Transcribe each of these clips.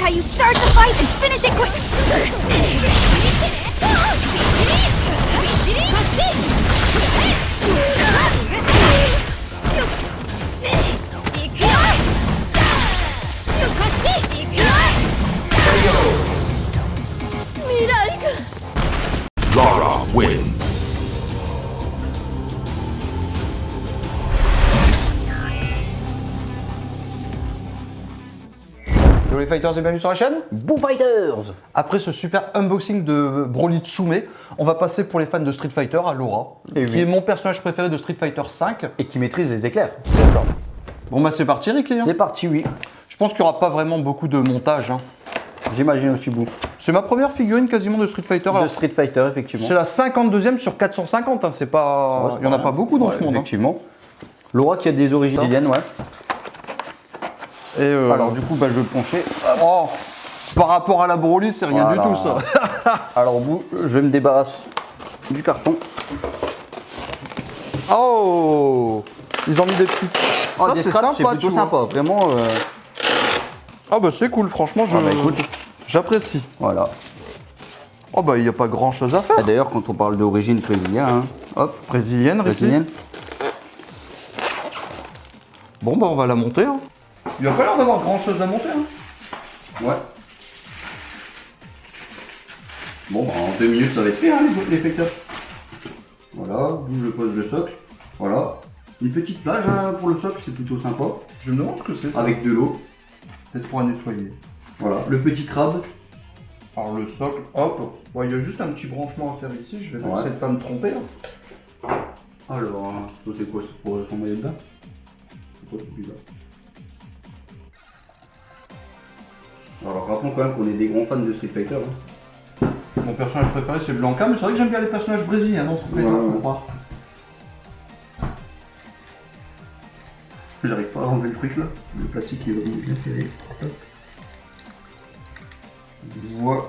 how you start the fight and finish it quick. Lara wins. Hello les fighters et bienvenue sur la chaîne Boo Fighters. Après ce super unboxing de Broly Tsume, on va passer pour les fans de Street Fighter à Laura, qui est mon personnage préféré de Street Fighter 5. Et qui maîtrise les éclairs. C'est ça. Bon bah c'est parti Ricky. C'est parti, oui. Je pense qu'il n'y aura pas vraiment beaucoup de montage. J'imagine aussi, Boo. C'est ma première figurine quasiment de Street Fighter. De Street Fighter, effectivement. C'est la 52e sur 450, hein. C'est pas... Il n'y en a pas beaucoup dans ce monde. Effectivement. Laura qui a des origines brésiliennes, ouais. Et Alors du coup, bah, je vais le pencher. Oh, par rapport à la Broly, c'est rien Voilà. du tout ça. Alors Boo, je me débarrasse du carton. Oh, ils ont mis des petites... Oh, ça des c'est scratchs, c'est sympa, plutôt tu vois. sympa. Vraiment, Ah bah c'est cool, franchement, Ah bah, écoute. j'apprécie. voilà. Oh bah il n'y a pas grand chose à Et faire. d'ailleurs, quand on parle d'origine brésilienne, hein, hop, Brésilienne, Ricky. brésilienne. Bon bah on va la monter. Hein. Il n'y a pas l'air d'avoir grand chose à monter. Hein. Ouais. Bon, bah, en 2 minutes, ça va être fait, hein, les effecteurs. Voilà, Boo, je pose le socle. Voilà. Une petite plage hein, pour le socle, c'est plutôt sympa. Je me demande ce que c'est ça. Avec de l'eau. Peut-être pour à nettoyer. Voilà. Le petit crabe. Alors le socle, hop. Bon, il y a juste un petit branchement à faire ici. Je vais Ouais. essayer de pas me tromper. Hein. Alors, ça c'est quoi? C'est pour son maillot de bain? C'est quoi, c'est bizarre. Alors, rappelons quand même qu'on est des grands fans de Street Fighter. Hein. Mon personnage préféré c'est Blanca, mais c'est vrai que j'aime bien les personnages brésiliens, non? C'est Ouais, pas ouais. faut croire. J'arrive pas à enlever le truc là. Le plastique il est vraiment bien serré. Hop. Voilà.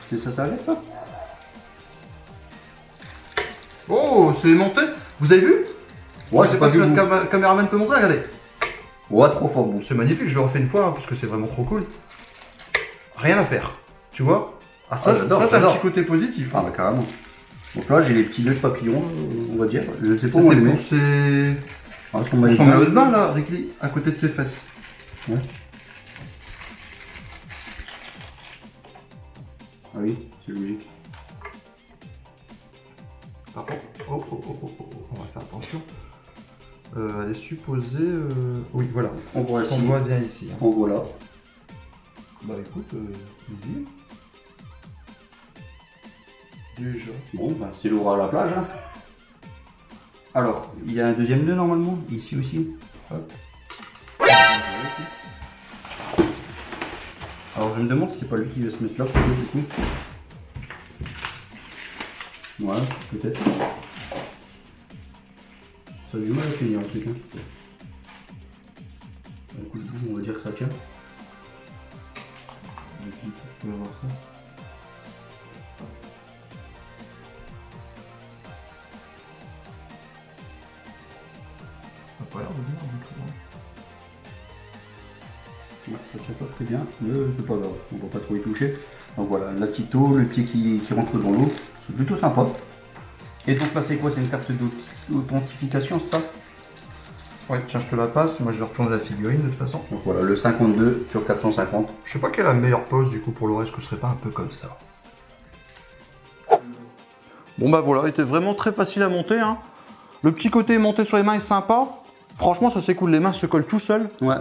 C'est ça, ça avec ça? Oh, c'est monté. Vous avez vu? Ouais, Je sais pas si notre caméraman peut montrer, regardez. Ouais, trop fort, bon. C'est magnifique, je le refais une fois hein, parce que c'est vraiment trop cool. Rien à faire, tu vois? Ah ça, Ah, j'adore, ça c'est un j'adore. petit côté positif. Ah Hein. bah carrément. Donc là j'ai les petits yeux de papillon, on va dire. Je sais pas où on C'était les met. pour ses... Ah, son Pour maillot son de bain. maillot de bain là, Ricky, à côté de ses fesses. Ouais. Ah oui, c'est logique. Par contre, on va faire attention. Elle est supposée... Oui, voilà. On voit Son ici. doigt vient ici. Hein. En voilà. Bah écoute, easy. Déjà. Bon, bah, c'est Laura à la plage. Hein. Alors, il y a un deuxième nœud normalement, ici aussi. Hop. Alors je me demande si c'est pas lui qui va se mettre là, peut-être du coup. Ouais, peut-être. Ça a du mal à finir en tout cas. Écoute, on va dire que ça tient. Tu vas voir ça. Ça a pas l'air de bien du tout. Ouais, ça tient pas très bien, mais c'est pas grave, on va pas trop y toucher. Donc voilà, la petite eau, le pied qui rentre dans l'eau, c'est plutôt sympa. Et donc là c'est quoi? C'est une carte d'authentification, c'est ça? Ouais, tiens, je te la passe. Moi, je vais retourner la figurine de toute façon. Donc voilà, le 52 sur 450. Je sais pas quelle est la meilleure pose du coup pour le reste, que ce serait pas un peu comme ça. Bon bah voilà, il était vraiment très facile à monter. Hein. Le petit côté monté sur les mains est sympa. Franchement, ça c'est cool, les mains se collent tout seuls. Ouais.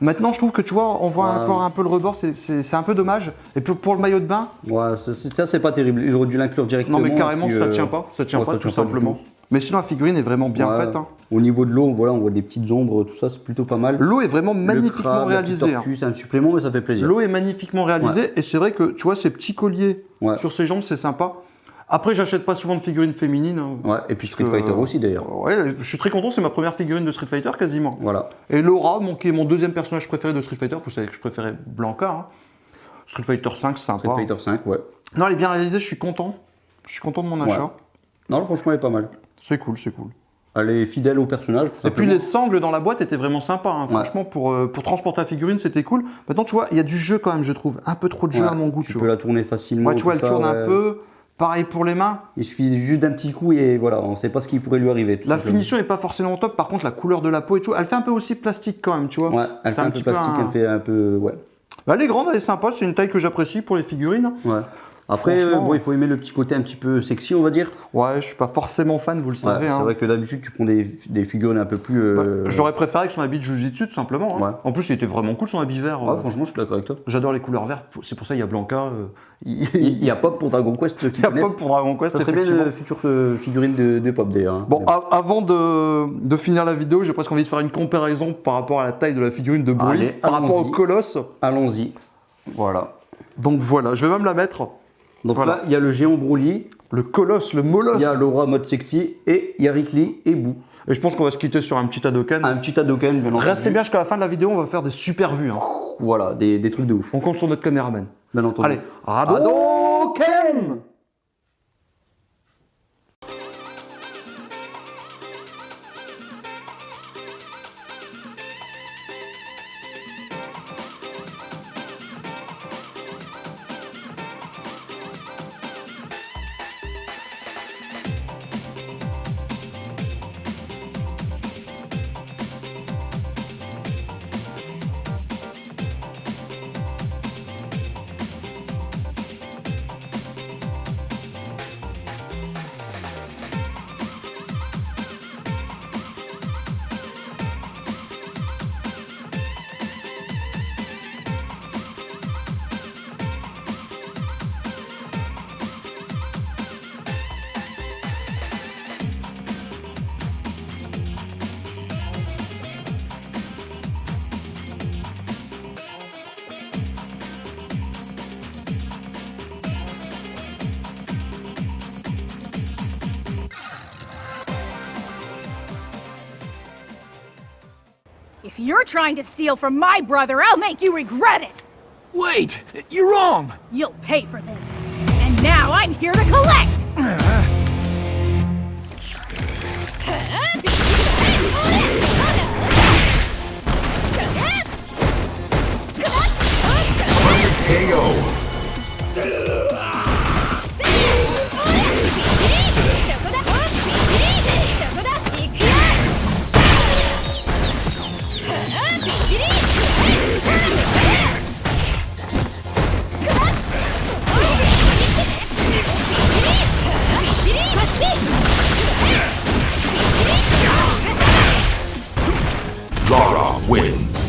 Maintenant, je trouve que tu vois, on voit Ouais. encore un peu le rebord, c'est un peu dommage. Et puis pour le maillot de bain, Ouais, ça c'est pas terrible, j'aurais dû l'inclure directement. non mais carrément, puis, ça tient pas. Ça tient ouais, pas ça tout tient pas du simplement. tout. Mais sinon, la figurine est vraiment bien Ouais. faite. Hein. Au niveau de l'eau, voilà, on voit des petites ombres, tout ça, c'est plutôt pas mal. L'eau est vraiment Le magnifiquement crabe, la petite réalisée. Hein. tortue, c'est un supplément et ça fait plaisir. L'eau est magnifiquement réalisée et c'est vrai que tu vois ces petits colliers Ouais. sur ses jambes, c'est sympa. Après, j'achète pas souvent de figurines féminines. Hein, Ouais, et puis Street parce que, Fighter aussi d'ailleurs. Ouais, je suis très content, c'est ma première figurine de Street Fighter quasiment. Voilà. Et Laura, qui est mon deuxième personnage préféré de Street Fighter, vous savez que je préférais Blanca. Hein. Street Fighter 5, c'est sympa. Street Fighter 5, ouais. Non, elle est bien réalisée, je suis content. Je suis content de mon achat. Ouais. Non, franchement, elle est pas mal. C'est cool, c'est cool. Elle est fidèle au personnage. Et puis les sangles dans la boîte étaient vraiment sympas. Hein. Franchement, pour transporter la figurine, c'était cool. Maintenant, tu vois, il y a du jeu quand même, je trouve. Un peu trop de jeu à mon goût. Tu peux la tourner facilement. Ouais, tu vois, elle tourne un peu. Pareil pour les mains. Il suffit juste d'un petit coup et voilà, on ne sait pas ce qui pourrait lui arriver. La finition n'est pas forcément top. Par contre, la couleur de la peau et tout, elle fait un peu aussi plastique quand même, tu vois. Ouais, elle fait un peu plastique, elle fait un peu. Ouais. Elle est grande, elle est sympa. C'est une taille que j'apprécie pour les figurines. Ouais. Après, bon, il faut aimer le petit côté un petit peu sexy, on va dire. Ouais, je suis pas forcément fan, vous le savez. C'est vrai que d'habitude, tu prends des figurines un peu plus. J'aurais préféré que son habit de Jujitsu, tout simplement. Hein. Ouais. En plus, il était vraiment cool, son habit vert. Ouais, franchement, je suis d'accord avec toi. J'adore les couleurs vertes. C'est pour ça qu'il y a Blanca. Il y a Pop pour Dragon Quest. Il y a Pop pour Dragon Quest. Ça serait bien une future figurine de Pop d'ailleurs. Hein. Bon, avant de finir la vidéo, j'ai presque envie de faire une comparaison par rapport à la taille de la figurine de Broly, par rapport au Colosse. Allons-y. Voilà. Donc voilà, je vais même la mettre. Donc voilà. Là, il y a le géant Broly, le Colosse, le Molosse. Il y a Laura mode sexy et il y a Rick Lee et Boo. Et je pense qu'on va se quitter sur un petit Hadoken. Un petit Hadoken, bien entendu. Restez bien jusqu'à la fin de la vidéo, on va faire des super vues. Hein. Voilà, des trucs de ouf. On compte sur notre caméraman. Bien entendu. Allez, Hadoken! If you're trying to steal from my brother, I'll make you regret it! Wait! You're wrong! You'll pay for this. And now I'm here to collect! Laura wins.